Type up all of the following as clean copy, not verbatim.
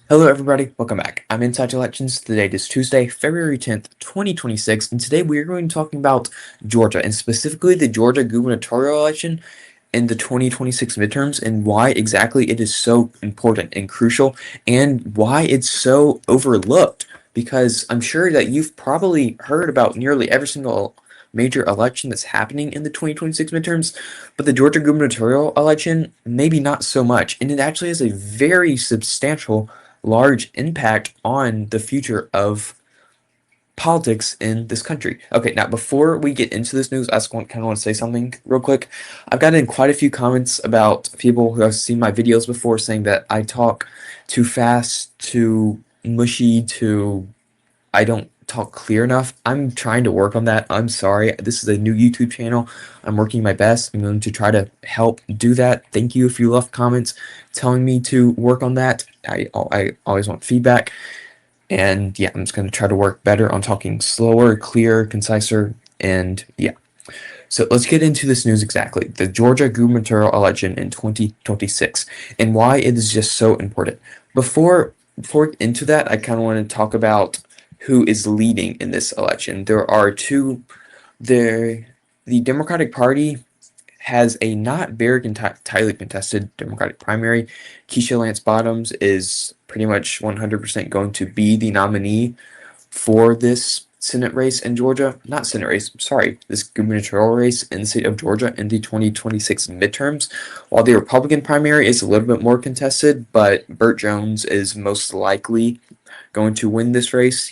Hello everybody, welcome back. I'm Inside Elections. The date is Tuesday, February 10th, 2026, and today we are going to be talking about Georgia, and specifically the Georgia gubernatorial election and the 2026 midterms, and why exactly it is so important and crucial, and why it's so overlooked. Because I'm sure that you've probably heard about nearly every single major election that's happening in the 2026 midterms, but the Georgia gubernatorial election, maybe not so much, and it actually has a very substantial large impact on the future of politics in this country. Okay, now before we get into this news, I just kind of want to say something real quick. I've gotten quite a few comments about people who have seen my videos before saying that I talk too fast, too mushy, too I don't talk clear enough. I'm trying to work on that. I'm sorry. This is a new YouTube channel. I'm working my best. I'm going to try to help do that. Thank you if you left comments telling me to work on that. I always want feedback. And yeah, I'm just going to try to work better on talking slower, clearer, conciser, and yeah. So let's get into this news exactly. The Georgia gubernatorial election in 2026 and why it is just so important. Before into that, I kind of want to talk about who is leading in this election. There are two there the Democratic Party has a not very tightly contested Democratic primary. Keisha Lance Bottoms is pretty much 100% going to be the nominee for this Senate race in Georgia. Not Senate race, sorry, this gubernatorial race in the state of Georgia in the 2026 midterms. While the Republican primary is a little bit more contested, but Burt Jones is most likely going to win this race.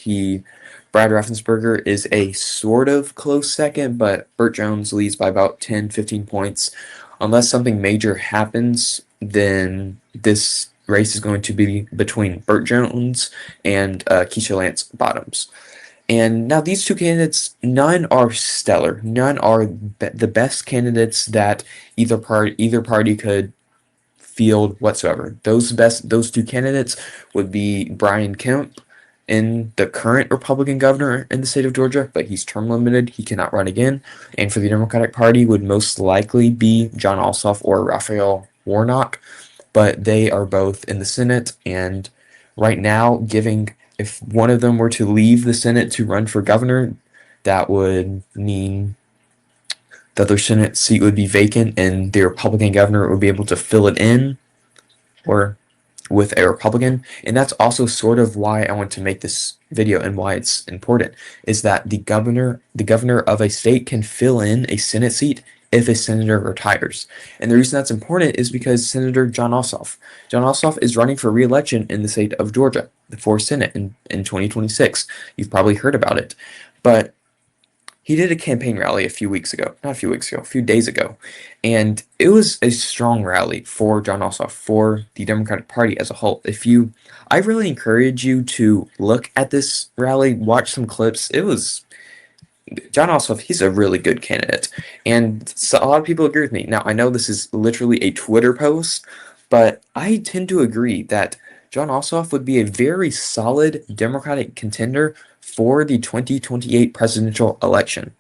Brad Raffensperger is a sort of close second, but Burt Jones leads by about 10, 15 points. Unless something major happens, then this race is going to be between Burt Jones and Keisha Lance Bottoms. And now these two candidates, none are stellar. None are the best candidates that either party could field whatsoever. Those two candidates would be Brian Kemp, in the current Republican governor in the state of Georgia, but he's term limited. He cannot run again. And for the Democratic Party would most likely be John Ossoff or Raphael Warnock, but they are both in the Senate. And right now, if one of them were to leave the Senate to run for governor, that would mean the other Senate seat would be vacant and the Republican governor would be able to fill it in or with a Republican. And that's also sort of why I want to make this video and why it's important, is that the governor of a state can fill in a Senate seat if a senator retires. And the reason that's important is because Senator John Ossoff is running for re-election in the state of Georgia for Senate in 2026. You've probably heard about it. But he did a campaign rally a few days ago, and it was a strong rally for John Ossoff, for the Democratic Party as a whole. I really encourage you to look at this rally, watch some clips. It was John Ossoff, he's a really good candidate, and so a lot of people agree with me. Now, I know this is literally a Twitter post, but I tend to agree that John Ossoff would be a very solid Democratic contender for the 2028 presidential election.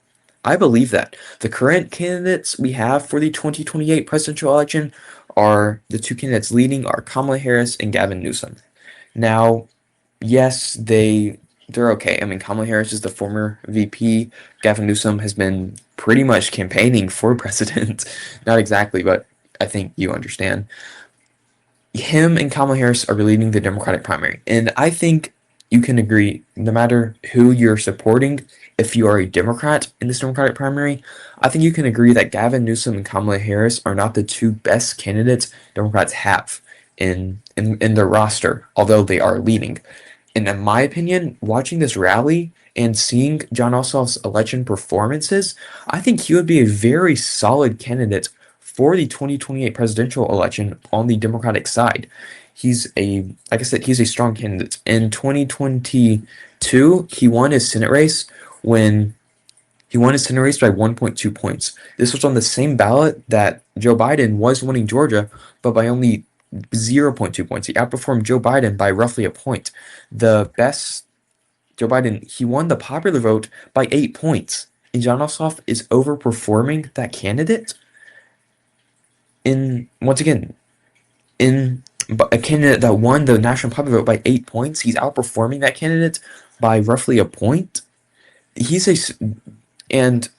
I believe that. The current candidates we have for the 2028 presidential election are the two candidates leading are Kamala Harris and Gavin Newsom. Now, yes, they're okay. I mean, Kamala Harris is the former VP. Gavin Newsom has been pretty much campaigning for president. Not exactly, but I think you understand. Him and Kamala Harris are leading the Democratic primary. And I think you can agree, no matter who you're supporting, if you are a Democrat in this Democratic primary, I think you can agree that Gavin Newsom and Kamala Harris are not the two best candidates Democrats have in their roster, although they are leading. And in my opinion, watching this rally and seeing John Ossoff's election performances, I think he would be a very solid candidate for the 2028 presidential election on the Democratic side. Like I said, he's a strong candidate. In 2022, he won his Senate race when he won his Senate race by 1.2 points. This was on the same ballot that Joe Biden was winning Georgia, but by only 0.2 points. He outperformed Joe Biden by roughly a point. The best Joe Biden, he won the popular vote by 8 points. And John Ossoff is overperforming that candidate in once again in but a candidate that won the national popular vote by 8 points. He's outperforming that candidate by roughly a point. He's a and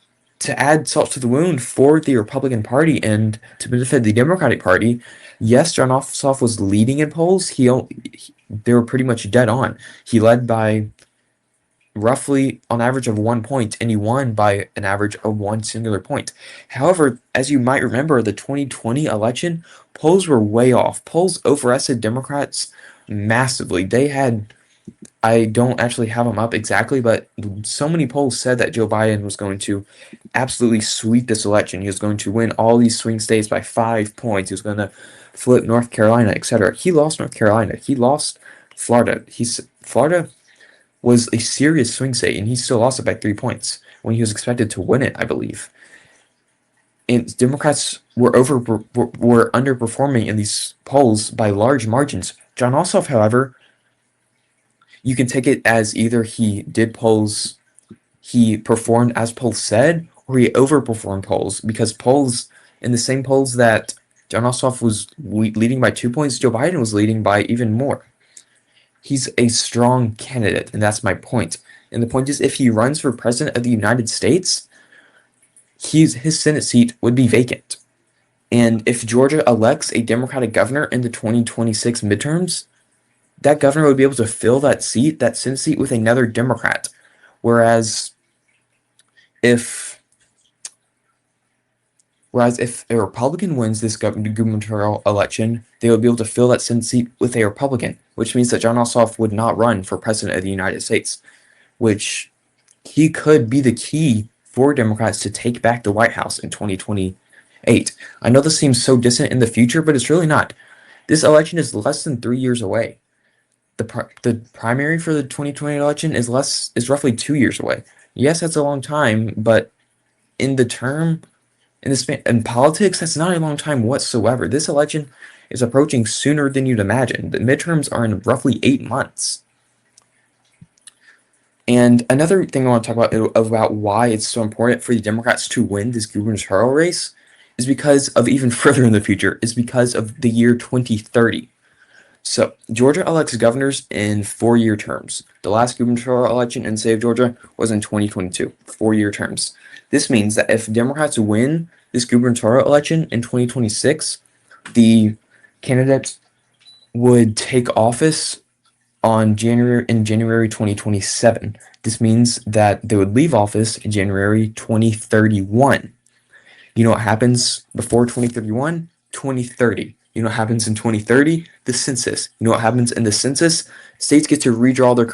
to add salt to the wound for the Republican Party and to benefit the Democratic Party, yes, John Ossoff was leading in polls. They were pretty much dead on. He led by roughly on average of 1 point, and he won by an average of one singular point. However, as you might remember, the 2020 election, polls were way off. Polls overestimated Democrats massively. I don't actually have them up exactly, but so many polls said that Joe Biden was going to absolutely sweep this election. He was going to win all these swing states by 5 points. He was going to flip North Carolina, etc. He lost North Carolina. He lost Florida. Florida was a serious swing state, and he still lost it by 3 points when he was expected to win it, I believe. And Democrats were underperforming in these polls by large margins. John Ossoff, however, you can take it as either he performed as polls said, or he overperformed polls, because in the same polls that John Ossoff was leading by 2 points, Joe Biden was leading by even more. He's a strong candidate, and that's my point. And the point is, if he runs for president of the United States, his Senate seat would be vacant. And if Georgia elects a Democratic governor in the 2026 midterms, that governor would be able to fill that Senate seat, with another Democrat. Whereas if a Republican wins this gubernatorial election, they would be able to fill that Senate seat with a Republican, which means that John Ossoff would not run for president of the United States, which he could be the key for Democrats to take back the White House in 2028. I know this seems so distant in the future, but it's really not. This election is less than 3 years away. The primary for the 2020 election is roughly 2 years away. Yes, that's a long time, but in politics, that's not a long time whatsoever. This election is approaching sooner than you'd imagine. The midterms are in roughly 8 months. And another thing I want to talk about why it's so important for the Democrats to win this gubernatorial race is because of even further in the future, is because of the year 2030. So, Georgia elects governors in 4-year terms. The last gubernatorial election in the state of Georgia was in 2022, 4-year terms. This means that if Democrats win this gubernatorial election in 2026, the candidates would take office in January 2027. This means that they would leave office in January 2031. You know what happens before 2031? 2030. You know what happens in 2030? The census. You know what happens in the census? States get to redraw their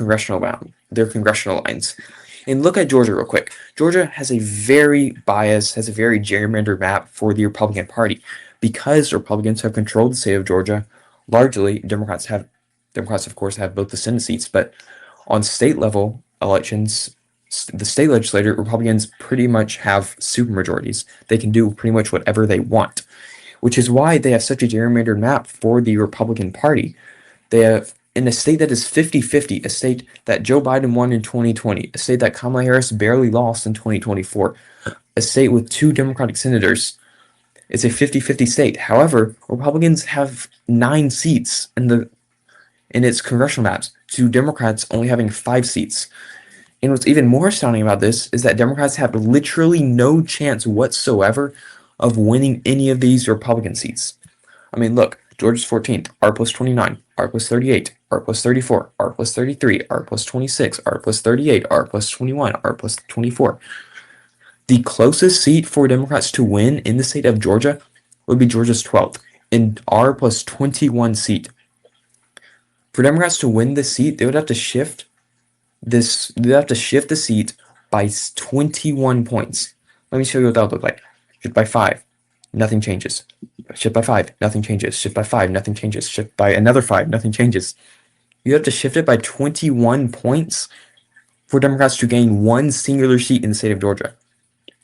congressional lines. And look at Georgia real quick. Georgia has a very gerrymandered map for the Republican Party. Because Republicans have controlled the state of Georgia, largely, Democrats, of course, have both the Senate seats, but on state level elections, the state legislature, Republicans pretty much have supermajorities. They can do pretty much whatever they want, which is why they have such a gerrymandered map for the Republican Party. They have, in a state that is 50-50, a state that Joe Biden won in 2020, a state that Kamala Harris barely lost in 2024, a state with 2 Democratic senators. It's a 50-50 state. However, Republicans have 9 seats in its congressional maps, to Democrats only having 5 seats. And what's even more astounding about this is that Democrats have literally no chance whatsoever of winning any of these Republican seats. I mean, look, Georgia's 14th, R plus 29, R plus 38, R plus 34, R plus 33, R plus 26, R plus 38, R plus 21, R plus 24. The closest seat for Democrats to win in the state of Georgia would be Georgia's 12th, an R plus 21 seat. For Democrats to win this seat, they would have to shift the seat by 21 points. Let me show you what that would look like. Shift by 5, nothing changes. Shift by 5, nothing changes. Shift by 5, nothing changes. Shift by another 5, nothing changes. You have to shift it by 21 points for Democrats to gain one singular seat in the state of Georgia.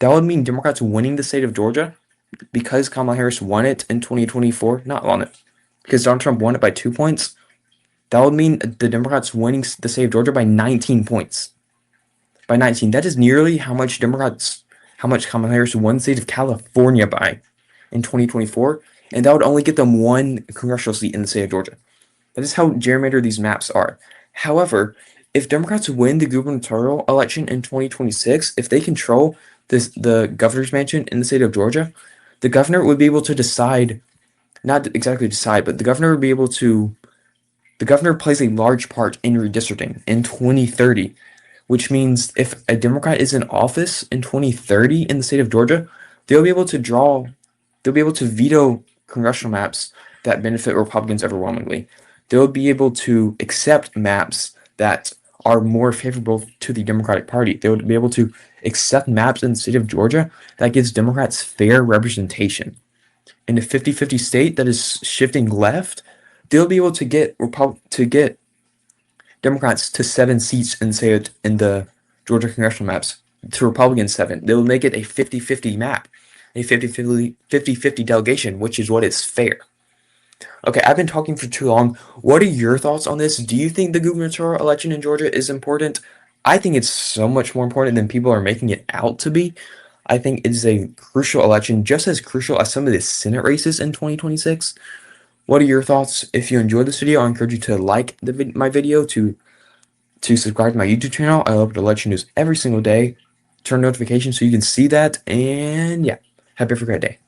That would mean Democrats winning the state of Georgia, because Kamala Harris won it in 2024, not won it, because Donald Trump won it by 2 points. That would mean the Democrats winning the state of Georgia by 19 points. By 19. That is nearly how much Kamala Harris won the state of California by in 2024. and that would only get them one congressional seat in the state of Georgia. That is how gerrymandered these maps are. However, if Democrats win the gubernatorial election in 2026, if they control the governor's mansion in the state of Georgia, the governor would be able to decide, not exactly decide, but the governor would be able to. The governor plays a large part in redistricting in 2030, which means if a Democrat is in office in 2030 in the state of Georgia, they'll be able to draw, they'll be able to veto congressional maps that benefit Republicans overwhelmingly. They'll be able to accept maps that are more favorable to the Democratic Party. They would be able to accept maps in the state of Georgia that gives Democrats fair representation. In a 50-50 state that is shifting left, they'll be able to get Democrats to 7 seats in the Georgia congressional maps to Republicans 7. They will make it a 50-50 map, a 50-50 delegation, which is what is fair. Okay, I've been talking for too long. What are your thoughts on this? Do you think the gubernatorial election in Georgia is important? I think it's so much more important than people are making it out to be. I think it is a crucial election, just as crucial as some of the Senate races in 2026. What are your thoughts? If you enjoyed this video, I encourage you to like my video, to subscribe to my YouTube channel. I upload election news every single day. Turn notifications so you can see that. And yeah, have a great day.